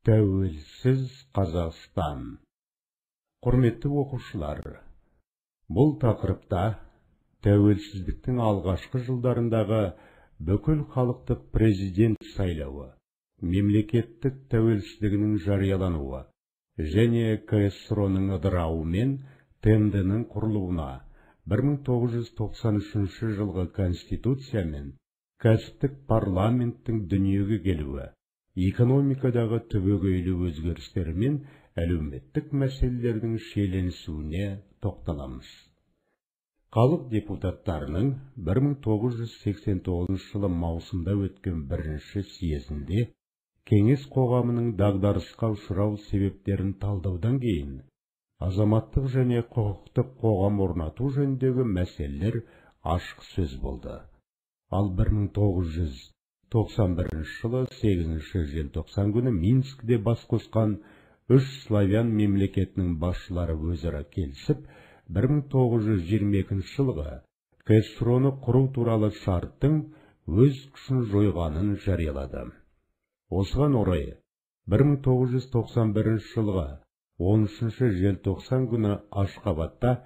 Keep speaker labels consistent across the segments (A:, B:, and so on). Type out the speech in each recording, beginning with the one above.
A: Тәуелсіз Қазақстан. Құрметті оқушылар, бұл тақырыпта тәуелсіздіктің алғашқы жылдарындағы бүкіл халықтық президент сайлауы, мемлекеттік тәуелсіздігінің жариялануы және КСРО-ның ыдырауы мен ТМД-ның құрылуына, 1993 жылғы Конституция мен кәсіптік парламенттің дүниеге келуі, экономикадағы түбегейлі өзгерістер мен әлеуметтік мәселелердің шиеленісуіне тоқталамыз. Халық депутаттарының 1989 жылы маусымда өткен бірінші съезінде кеңес қоғамының дағдарысқа ұшырау себептерін талдаудан кейін азаматтық және құқықтық қоғам орнату жөніндегі мәселелер ашық сөз болды. Ал 1991 жылы 8 желтоқсан күні Минскіде бас қосқан үш славян мемлекетінің басшылары өзара келісіп, 1922 жылғы КСРО-ны құру туралы шарттың өз күшін жойғанын жариялады. Осыған орай 1991 жылғы 13 желтоқсан күні Ашхабадта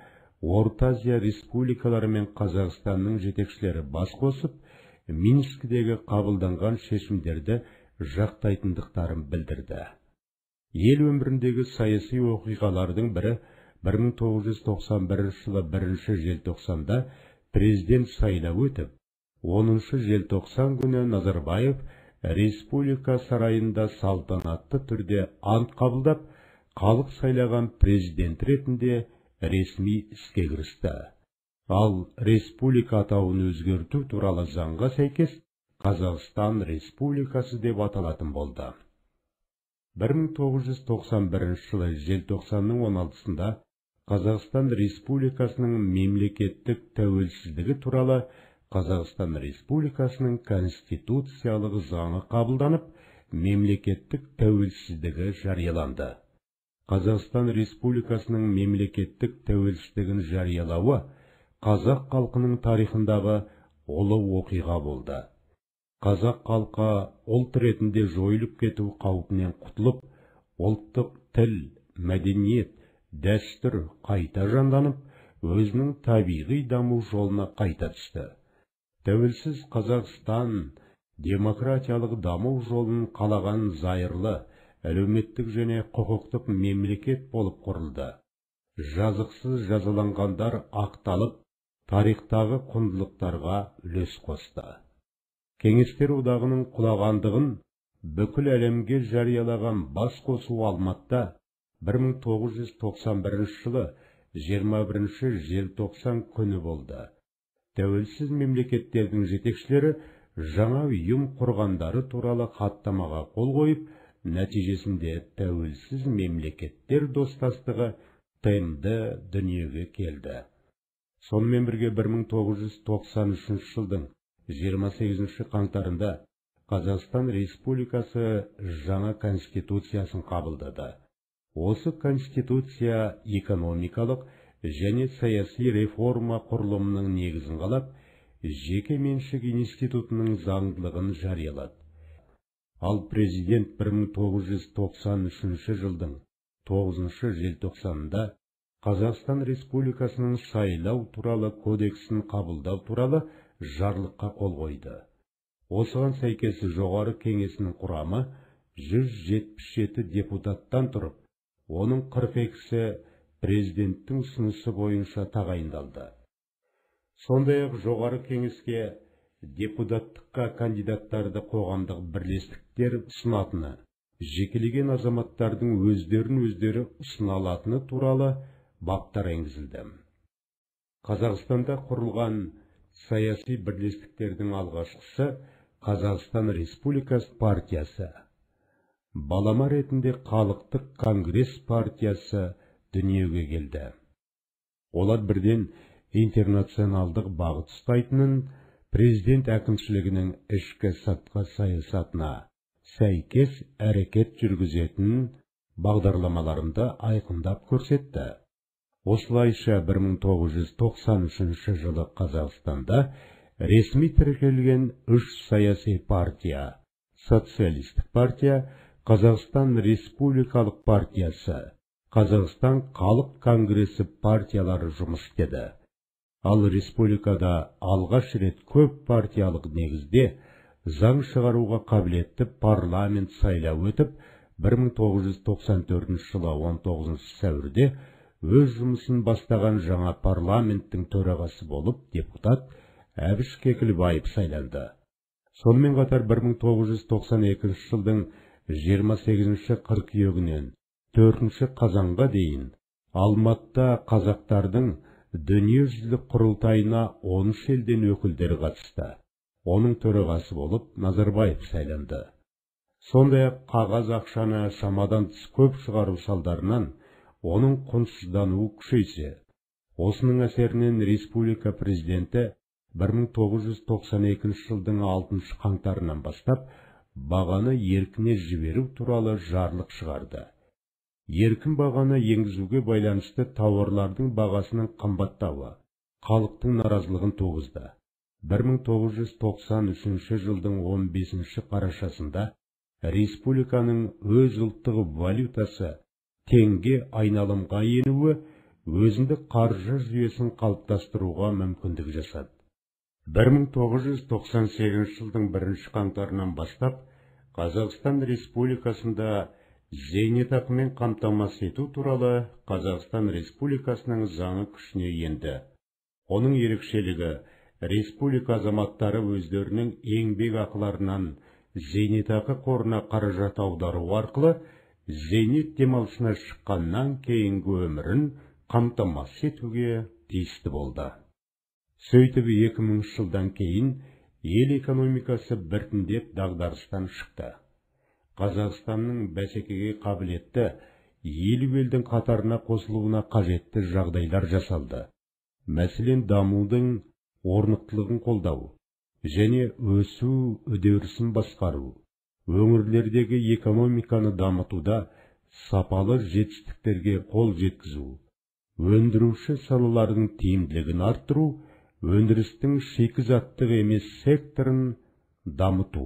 A: Орта Азия республикалары мен Қазақстанның жетекшілері бас қосып, Минскідегі қабылданған шешімдерді жақтайтындықтарын білдірді. Ел өміріндегі саяси оқиғалардың бірі 1991 жылы 1 желтоқсанда президент сайлауы өтіп, 10 желтоқсан күні Назарбаев республика сарайында салтанатты түрде ант қабылдап, халық сайлаған президент ретінде ресми іске кірісті. Ал республика атауын өзгерту туралы заңға сәйкес Қазақстан Республикасы деп аталатын болды. 1991 жылы желтоқсанның 16-сында Қазақстан Республикасының мемлекеттік тәуелсіздігі туралы Қазақстан Республикасының конституциялық заңы қабылданып, мемлекеттік тәуелсіздігі жарияланды. Қазақстан Республикасының мемлекеттік тәуелсіздігін жариялауы қазақ халқының тарихындағы ұлы оқиға болды. Қазақ халқы ұлт ретінде жойылып кету қаупінен құтылып, ұлттық тіл, мәдениет, дәстүр қайта жанданып, өзінің табиғи даму жолына қайта түсті. Тәуелсіз Қазақстан демократиялық даму жолын қалаған зайырлы, әлеуметтік және құқықтық мемлекет болып құрылды. Жазықсыз жазаланғандар ақталып, тарихтағы құндылықтарға үлес қосты. Кеңестер одағының құлағандығын бүкіл әлемге жариялаған бас қосу Алматыда 1991 жылы 21 желтоқсан күні болды. Тәуелсіз мемлекеттердің жетекшілері жаңа ұйым құрғандары туралы хаттамаға қол қойып, нәтижесінде тәуелсіз мемлекеттер достастығы ТМД дүниеге келді. Сонымен бірге 1993 жылдың 28 қаңтарында Қазақстан Республикасы жаңа конституциясын қабылдады. Осы конституция экономикалық және саяси реформа құрылымының негізін қалап, жеке меншік институтының заңдылығын жариялады. Ал президент 1993 жылдың 9 желтоқсанында Қазақстан Республикасының сайлау туралы кодексін қабылдау туралы жарлыққа қол қойды. Осыған сәйкес жоғары кеңесінің құрамы 177 депутаттан тұрып, оның 42-сі президенттің ұсынысы бойынша тағайындалды. Сондай-ақ жоғары кеңеске депутаттыққа кандидаттарды қоғамдық бірлестіктер ұсынатыны, жекелеген азаматтардың өздері ұсына алатыны туралы баптар енгізілді. Қазақстанда құрылған саяси бірлестіктердің алғашқысы Қазақстан Республикасы партиясы, балама ретінде Халықтық конгресс партиясы дүниеге келді. Олар бірден интернационалдық бағыт ұстайтынын, президент әкімшілігінің ішкі сыртқы саясатына сәйкес әрекет жүргізетінін бағдарламаларында айқындап көрсетті. Осылайша 1993 жылы Қазақстанда ресми тіркелген үш саяси партия — Социалистік партия, Қазақстан Республикалық партиясы, Қазақстан Халық Конгресі партиялары жұмыс істеді. Ал республикада алғаш рет көп партиялық негізде заң шығаруға қабілетті парламент сайлауы өтіп, 1994 жылы 19 сәуірде өз жұмысын бастаған жаңа парламенттің төрағасы болып депутат Әбіш Кекілбаев сайланды. Сонымен қатар 1992 жылдың 28 қыркүйегінен 4 қазанға дейін Алматыда қазақтардың дүниежүзілік құрылтайына 13 елден өкілдері қатысты. Оның төрағасы болып Назарбаев сайланды. Сондай-ақ қағаз ақшаны шамадан тыс көп шығару салдарынан оның құнсыздануы күшейсе, осының әсерінен республика президенті 1992 жылдың 6 қаңтарынан бастап бағаны еркіне жіберу туралы жарлық шығарды. Еркін бағаны енгізуге байланысты тауарлардың бағасының қымбаттауы халықтың наразылығын туғызды. 1993 жылдың 15 қарашасында республиканың өз ұлттық валютасы теңге айналымға енуі өзіндік қаржы жүйесін қалыптастыруға мүмкіндік жасады. 1998 жылдың 1 қаңтарынан бастап Қазақстан Республикасында зейнетақымен қамтамасыз ету туралы Қазақстан Республикасының заңы күшіне енді. Оның ерекшелігі, республика азаматтары өздерінің еңбек ақыларынан зейнетақы қорына қаражат аудару арқылы зейнет демалысына шыққаннан кейінгі өмірін қамтамасыз етуге тиісті болды. Сөйтіп 2000 жылдан кейін ел экономикасы біртіндеп дағдарыстан шықты. Қазақстанның бәсекеге қабілетті 50 елдің қатарына қосылуына қажетті жағдайлар жасалды. Мәселен, дамудың орнықтылығын қолдау және өсу үдерісін басқару, өңірлердегі экономиканы дамытуда сапалы жетістіктерге қол жеткізу, өндіруші салалардың тиімділігін арттыру, өндірістің шикізаттық емес секторын дамыту.